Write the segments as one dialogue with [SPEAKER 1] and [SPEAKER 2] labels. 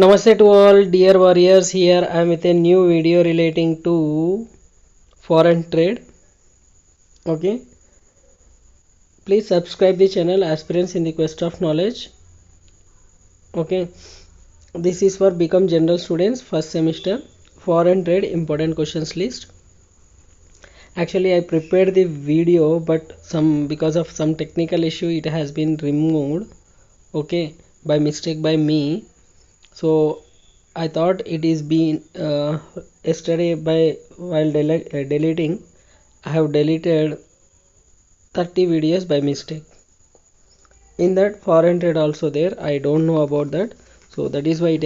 [SPEAKER 1] Namaste to all dear warriors. Here I am with a new video relating to foreign trade. Okay, please subscribe the channel Aspirants in the Quest of Knowledge. Okay, this is for become general students first semester foreign trade important questions list. Actually I prepared the video, but because of some technical issue it has been removed, okay, by mistake by me. So I thought it is been yesterday while deleting I have deleted 30 videos by mistake. In that foreign trade also there, I don't know about that, so that is why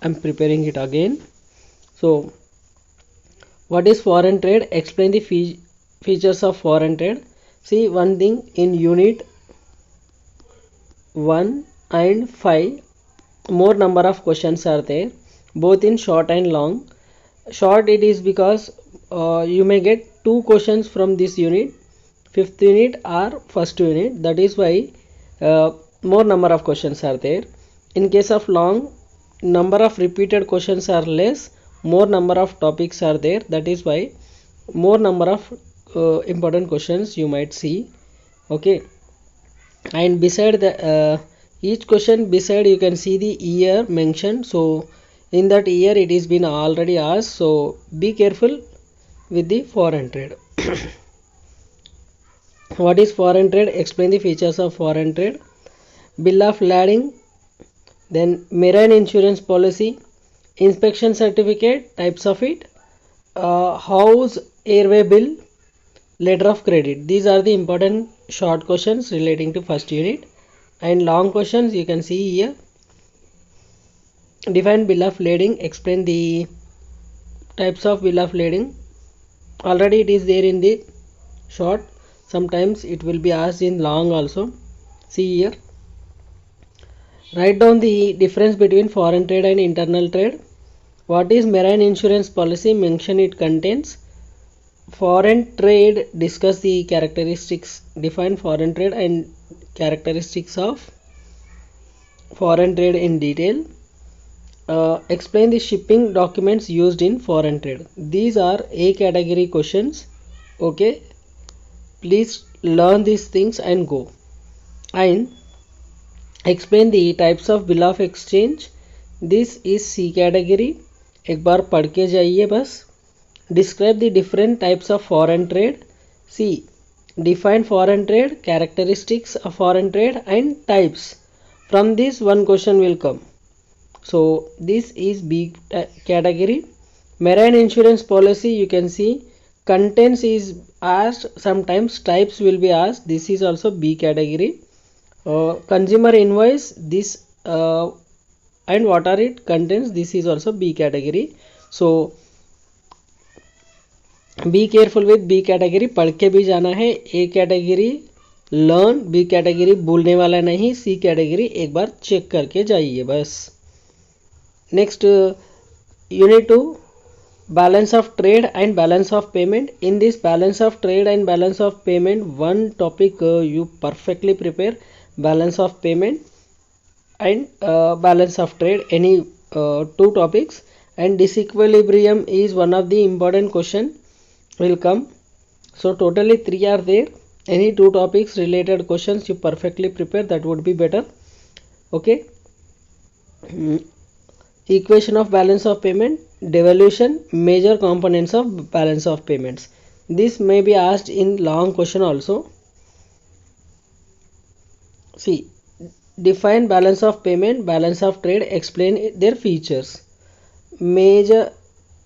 [SPEAKER 1] I'm preparing it again. So what is foreign trade? Explain the features of foreign trade. See one thing, in unit 1 and 5 more number of questions are there, both in short and long. Short it is because you may get 2 questions from this unit, 5th unit or 1st unit, that is why more number of questions are there. In case of long, number of repeated questions are less, more number of topics are there, that is why more number of important questions you might see. Okay, and beside the each question beside you can see the year mentioned, so in that year it is been already asked, so be careful with the foreign trade. What is foreign trade? Explain the features of foreign trade. Bill of lading, then marine insurance policy, inspection certificate, types of it, house airway bill, letter of credit. These are the important short questions relating to first unit, and long questions you can see here. Define bill of lading, explain the types of bill of lading. Already it is there in the short, sometimes it will be asked in long also. See here, write down the difference between foreign trade and internal trade. What is marine insurance policy? Mention it contains. Foreign trade, discuss the characteristics, define foreign trade and characteristics of foreign trade in detail. Explain the shipping documents used in foreign trade. These are A category questions. Okay, please learn these things and go. And explain the types of bill of exchange. This is C category. एक बार पढ़ के जाइए बस. Describe the different types of foreign trade. See, define foreign trade, characteristics of foreign trade and types. From this one question will come. So this is B category. Marine insurance policy, you can see contents is asked, sometimes types will be asked. This is also B category. Consumer invoice, this and what are it contents, this is also B category. So be careful with B category, पढ़ के भी जाना है. A category learn, B category भूलने वाला नहीं, सी category एक बार check करके जाइए बस. Next unit 2, balance of trade and balance of payment. In this balance of trade and balance of payment, one topic you perfectly prepare, balance of payment and balance of trade, any two topics. And disequilibrium is one of the important question will come. So totally 3 are there. Any two topics related questions you perfectly prepare, that would be better. Okay. Equation of balance of payment, devolution, major components of balance of payments. This may be asked in long question also. See, define balance of payment, balance of trade, explain their features. Major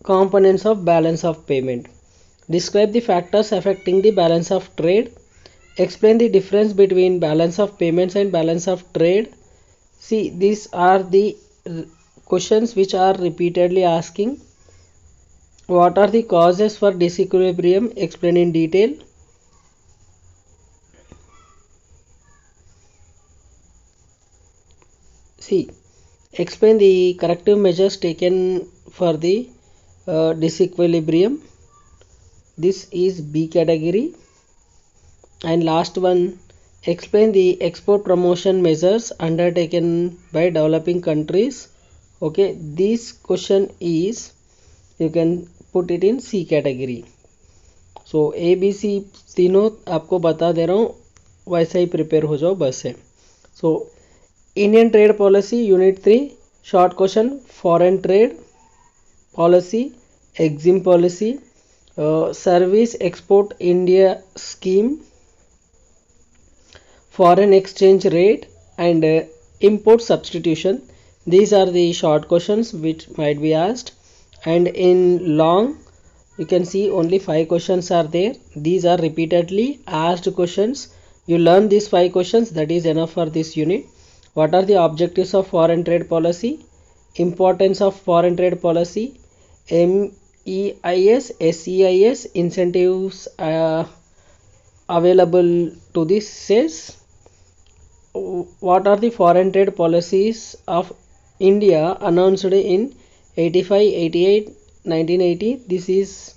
[SPEAKER 1] components of balance of payment. Describe the factors affecting the balance of trade. Explain the difference between balance of payments and balance of trade. See, these are the questions which are repeatedly asking. What are the causes for disequilibrium? Explain in detail. See, explain the corrective measures taken for the disequilibrium. This is B category. And last one, explain the export promotion measures undertaken by developing countries. Okay, this question is, you can put it in C category. So A B C तीनों आपको बता दे रहा हूँ, वैसे ही prepare हो जाओ बस से. So Indian trade policy unit 3 short question. Foreign trade policy, EXIM policy, service export India scheme, foreign exchange rate, and import substitution. These are the short questions which might be asked, and in long you can see only 5 questions are there. These are repeatedly asked questions. You learn these 5 questions, that is enough for this unit. What are the objectives of foreign trade policy? Importance of foreign trade policy. MEIS, SEIS incentives available to this says. What are the foreign trade policies of India announced in 85, 88, 1980? This is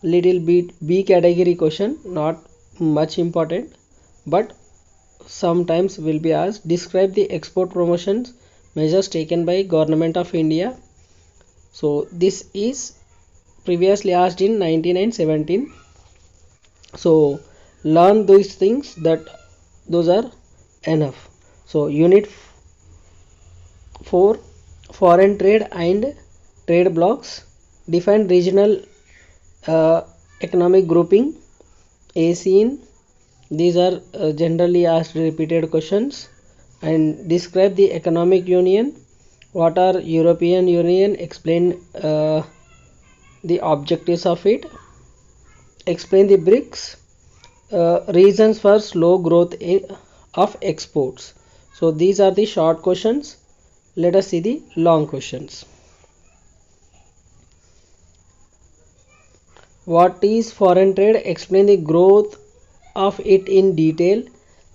[SPEAKER 1] little bit B category question, not much important, but sometimes will be asked. Describe the export promotions measures taken by Government of India. So this is previously asked in 1917. So learn those things, that those are enough. So unit 4 foreign trade and trade blocks. Define regional economic grouping. ASEAN. These are generally asked repeated questions. And describe the economic union. What are European Union? Explain the objectives of it. Explain the BRICS. Reasons for slow growth of exports. So these are the short questions. Let us see the long questions. What is foreign trade? Explain the growth of it in detail.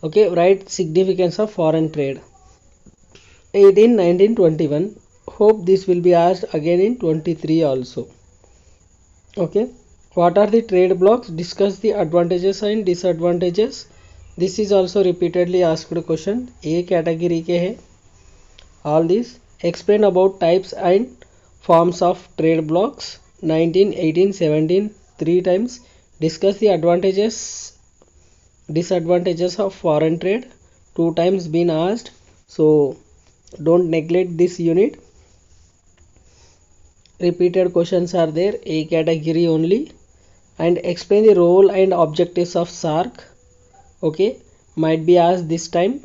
[SPEAKER 1] Okay, write significance of foreign trade. 18, 19, 21. Hope this will be asked again in 23 also. Okay, what are the trade blocks? Discuss the advantages and disadvantages. This is also repeatedly asked question. A category के है. All these. Explain about types and forms of trade blocks. 19, 18, 17, 3 times. Discuss the advantages, disadvantages of foreign trade. 2 times been asked. So don't neglect this unit. Repeated questions are there. A category only. And explain the role and objectives of SAARC. Okay, might be asked this time.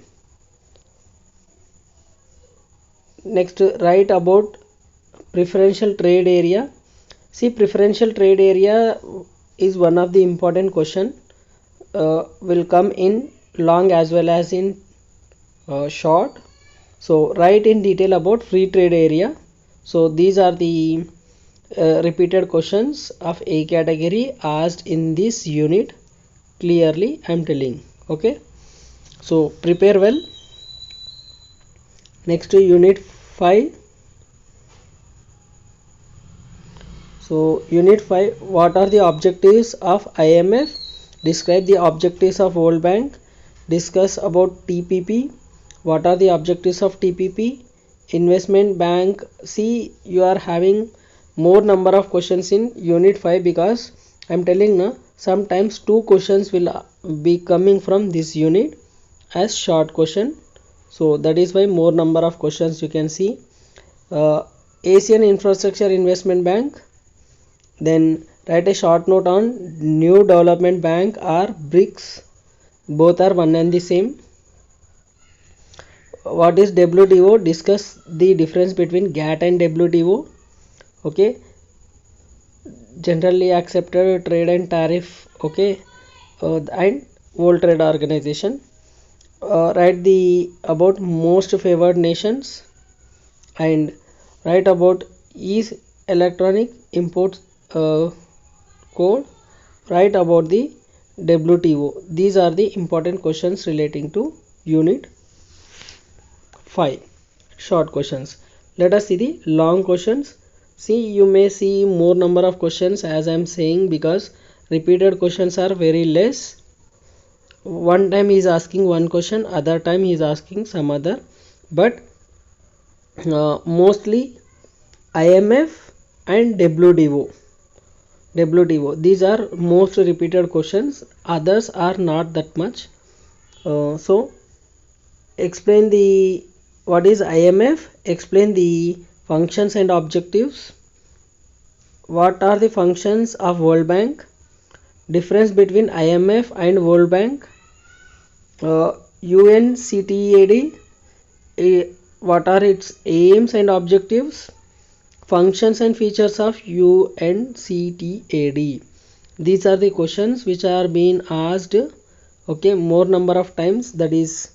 [SPEAKER 1] Next, write about preferential trade area. See, preferential trade area is one of the important question. Will come in long as well as in short. So write in detail about free trade area. So these are the repeated questions of A category asked in this unit. Clearly I am telling. Okay, so prepare well. Next to unit 5. So unit 5, what are the objectives of IMF? Describe the objectives of World Bank. Discuss about TPP. What are the objectives of TPP? Investment bank. See, you are having more number of questions in unit 5 because I am telling now, sometimes 2 questions will be coming from this unit as short question. So that is why more number of questions you can see. Asian Infrastructure Investment Bank. Then write a short note on New Development Bank or BRICS. Both are one and the same. What is WTO? Discuss the difference between GATT and WTO. Okay, generally accepted trade and tariff. Okay, and World Trade Organization. Write the about most favored nations and write about is electronic import code. Write about the WTO. These are the important questions relating to unit 5. Short questions. Let us see the long questions. See, you may see more number of questions as I am saying because repeated questions are very less. One time he is asking one question, other time he is asking some other, but mostly IMF and WTO. These are most repeated questions. Others are not that much. So explain the what is IMF. Explain the functions and objectives. What are the functions of World Bank? Difference between IMF and World Bank. UNCTAD. What are its aims and objectives? Functions and features of UNCTAD. These are the questions which are being asked, okay, more number of times. That is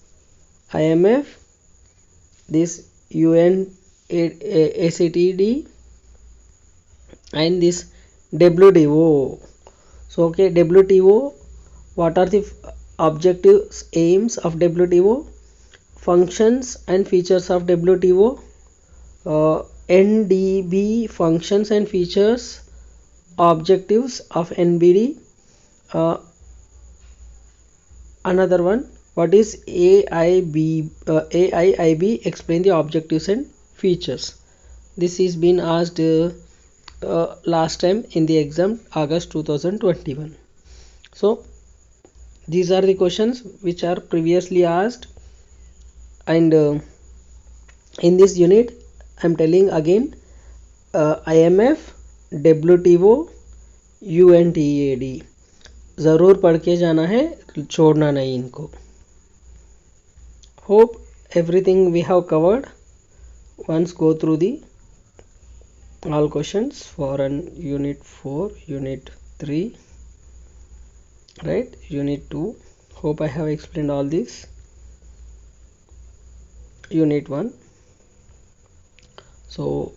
[SPEAKER 1] IMF, this UNCTAD, and this WTO. So okay, WTO, what are the objectives, aims of WTO, functions and features of WTO, NDB, functions and features, objectives of NBD. Another one, what is AIIB, explain the objectives and features. This is been asked last time in the exam, August 2021. So these are the questions which are previously asked, and in this unit I am telling again, IMF, WTO, UNTAD ज़रूर पढ़ के जाना है, छोड़ना नहीं इनको. Hope everything we have covered. Once go through the all questions for an unit 4, unit 3, right, unit 2. Hope I have explained all this. Unit 1. So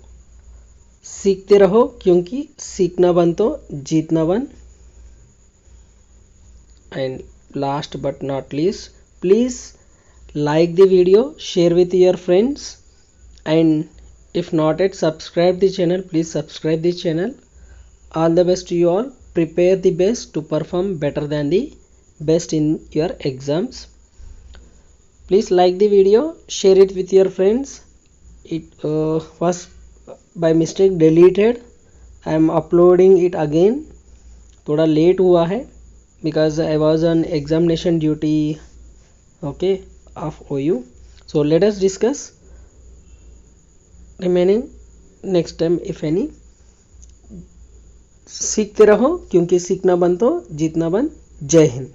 [SPEAKER 1] सीखते रहो, क्योंकि सीखना बन तो जीतना बन. And last but not least, please like the video, share with your friends, and if not yet subscribe the channel, please subscribe the channel. All the best to you all. Prepare the best to perform better than the best in your exams. Please like the video, share it with your friends. It was by mistake deleted. I am uploading it again. थोड़ा late हुआ है because I was on examination duty, okay, of OU. So let us discuss remaining next time if any. सीखते रहो, क्योंकि सीखना बन तो जीतना बन. जय हिंद.